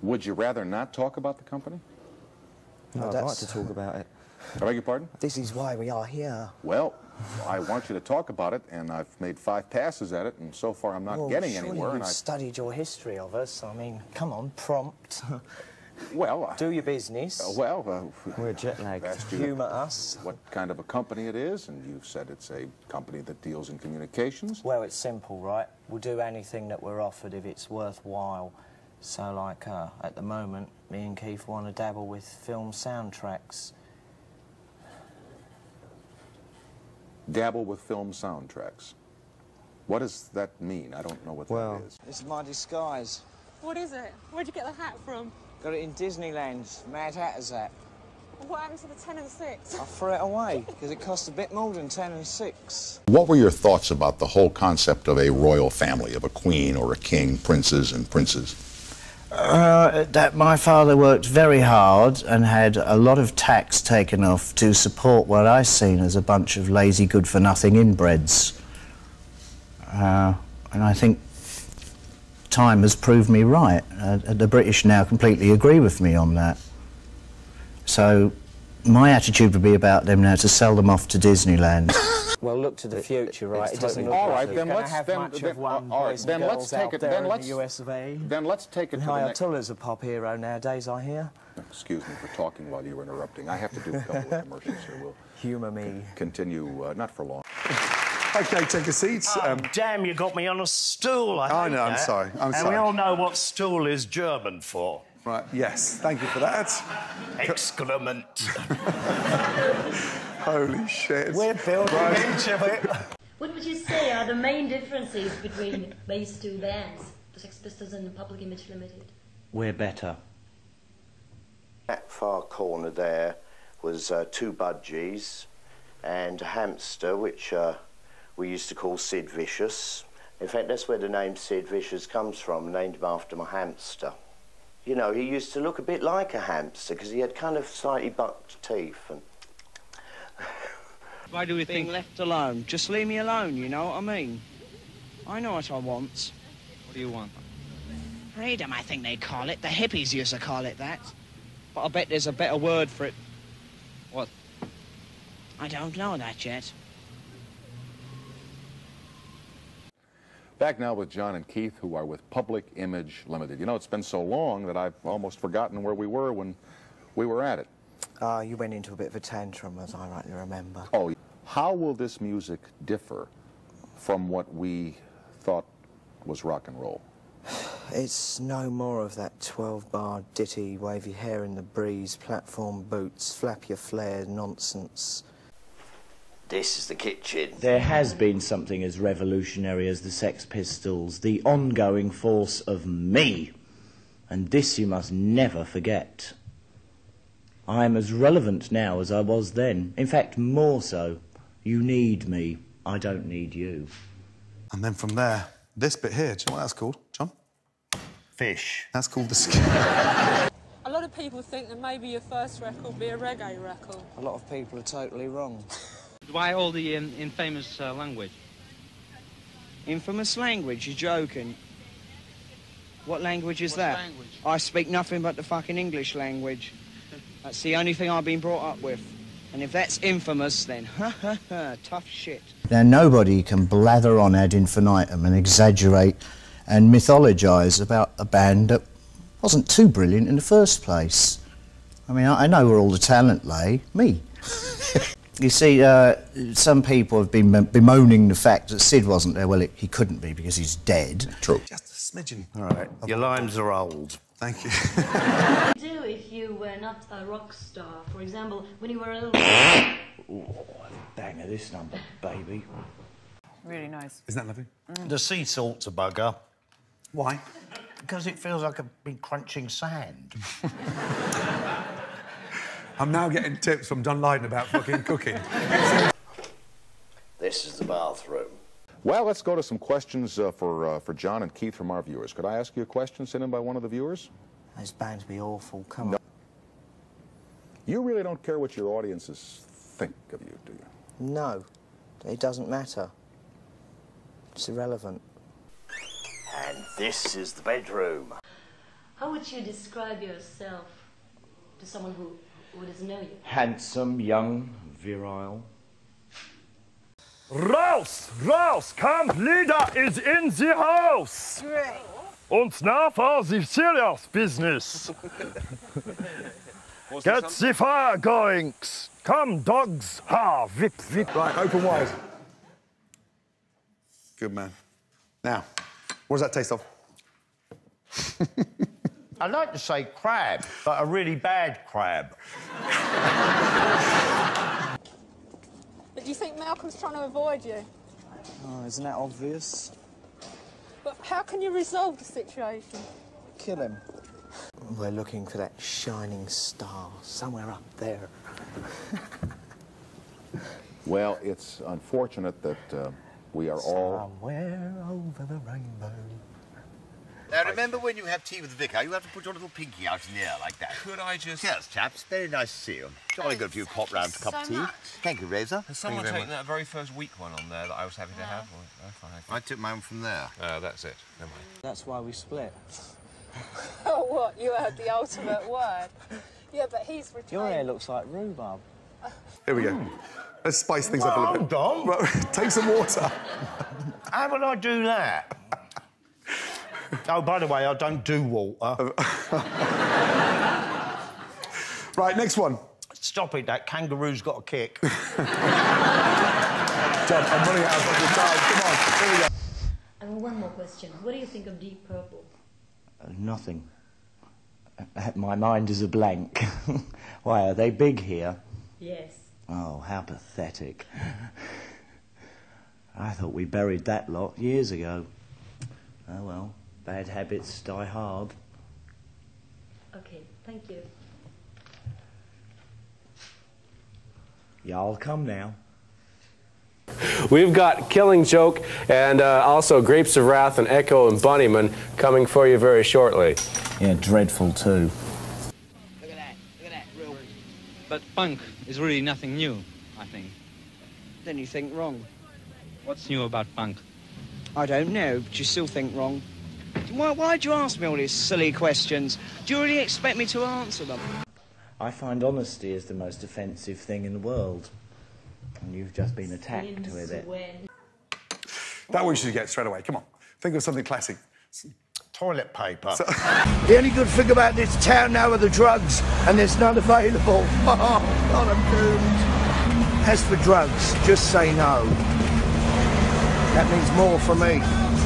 Would you rather not talk about the company? No, I'd like to talk about it. I beg your pardon? This is why we are here. Well, I want you to talk about it, and I've made 5 passes at it, and so far I'm not getting anywhere. You've studied your history of us. I mean, come on, prompt. Well, do your business. We're jet-lagged. Humour us. What kind of a company it is, and you've said it's a company that deals in communications. Well, it's simple, right? We'll do anything that we're offered if it's worthwhile. So, like, at the moment, me and Keith want to dabble with film soundtracks. Dabble with film soundtracks. What does that mean? I don't know what that is. This is my disguise. What is it? Where'd you get the hat from? Got it in Disneyland. Mad Hatter's hat. What happened to the 10 and 6? I threw it away because it cost a bit more than 10 and 6. What were your thoughts about the whole concept of a royal family, of a queen or a king, princes and princes? That my father worked very hard and had a lot of tax taken off to support what I seen as a bunch of lazy, good-for-nothing inbreds. And I think time has proved me right. The British now completely agree with me on that. So my attitude would be about them now to sell them off to Disneyland. Well, look to the future, right? It doesn't look all right, like then let's have much of one boys and girls take it. Then let's US of A. Then let's take it to the next. Ayatollah's a pop hero nowadays, I hear. Excuse me for talking while you were interrupting. I have to do a couple of commercials here. We'll humour me. Continue, not for long. OK, take a seat. Oh, damn, you got me on a stool. I know, I'm sorry. I'm sorry. And we all know what stool is German for. Right, yes. Thank you for that. Excrement. Holy shit. We're building into it. What would you say are the main differences between these two bands, the Sex Pistols and the Public Image Limited? We're better. That far corner there was 2 budgies and a hamster, which we used to call Sid Vicious. In fact, that's where the name Sid Vicious comes from, named him after my hamster. You know, he used to look a bit like a hamster because he had kind of slightly bucked teeth. And why do we think left alone? Just leave me alone, you know what I mean? I know what I want. What do you want? Freedom, I think they call it. The hippies used to call it that. But I bet there's a better word for it. What? I don't know that yet. Back now with John and Keith, who are with Public Image Limited. You know, it's been so long that I've almost forgotten where we were when we were at it. You went into a bit of a tantrum, as I rightly remember. Oh, how will this music differ from what we thought was rock and roll? It's no more of that 12-bar ditty, wave your hair in the breeze, platform boots, flap your flair nonsense. this is the kitchen. There has been something as revolutionary as the Sex Pistols, the ongoing force of me. And this you must never forget. I am as relevant now as I was then. In fact, more so. You need me. I don't need you. And then from there, this bit here, do you know what that's called, John? Fish. That's called the skin. A lot of people think that maybe your first record will be a reggae record. A lot of people are totally wrong. Why all the infamous language? Infamous language? You're joking. What language is that? Language? I speak nothing but the fucking English language. That's the only thing I've been brought up with. And if that's infamous, then tough shit. Now, nobody can blather on ad infinitum and exaggerate and mythologise about a band that wasn't too brilliant in the first place. I mean, I know where all the talent lay. Me. You see, some people have been bemoaning the fact that Sid wasn't there. Well, he couldn't be because he's dead. True. Just a smidgen. All right. Your lines are old. Thank you. What would you do if you were not a rock star? For example, when you were a little... Oh, banger this number, baby. Really nice. Isn't that lovely? The sea salt's a bugger. Why? Because it feels like I've been crunching sand. I'm now getting tips from John Lydon about fucking cooking. This is the bathroom. Well, let's go to some questions for John and Keith from our viewers. Could I ask you a question sent in by one of the viewers? This band's be awful, come No. on. You really don't care what your audiences think of you, do you? No, it doesn't matter. It's irrelevant. And this is the bedroom. How would you describe yourself to someone who doesn't know you? Handsome, young, virile. Raus! Raus! Camp leader is in the house! Great. Und now for the serious business. Get the fire going! Come, dogs! Ha! Vip, vip. Right, open wide. Good man. Now, what does that taste of? I'd like to say crab, but a really bad crab. But do you think Malcolm's trying to avoid you? Oh, isn't that obvious? But how can you resolve the situation? Kill him. We're looking for that shining star somewhere up there. Well, it's unfortunate that we are all... Somewhere over the rainbow. Now, remember when you have tea with the vicar, you have to put your little pinky out in the air like that. Could I just... Cheers, chaps. Very nice to see you. Jolly good if you pop round for a cup of tea. Thank you, Razor. Has someone taken that very first weak one on there that I was happy to have? Or, fine. I took mine from there. That's it. Never mind. That's why we split. Oh, what? You heard the ultimate word. Yeah, but he's retained... Your hair looks like rhubarb. Here we go. Let's spice things up a little bit. Hold on. Take some water. How would I do that? Oh, by the way, I don't do water. Right, next one. Stop it, that kangaroo's got a kick. John, I'm running out of your time. Come on, here we go. And one more question. What do you think of Deep Purple? Nothing. My mind is a blank. Why, are they big here? Yes. Oh, how pathetic. I thought we buried that lot years ago. Oh, well, bad habits die hard. Okay, thank you. Yeah, I'll come now. We've got Killing Joke and also Grapes of Wrath and Echo and Bunnyman coming for you very shortly. Yeah, dreadful too. Look at that, real. But punk is really nothing new, I think. Then you think wrong. What's new about punk? I don't know, but you still think wrong. Why'd you ask me all these silly questions? Do you really expect me to answer them? I find honesty is the most offensive thing in the world. And you've just been attacked with it. That one you should get straight away. Come on. Think of something classic. Toilet paper. The only good thing about this town now are the drugs, and there's none available. Oh, God, I'm doomed. As for drugs, just say no. That means more for me.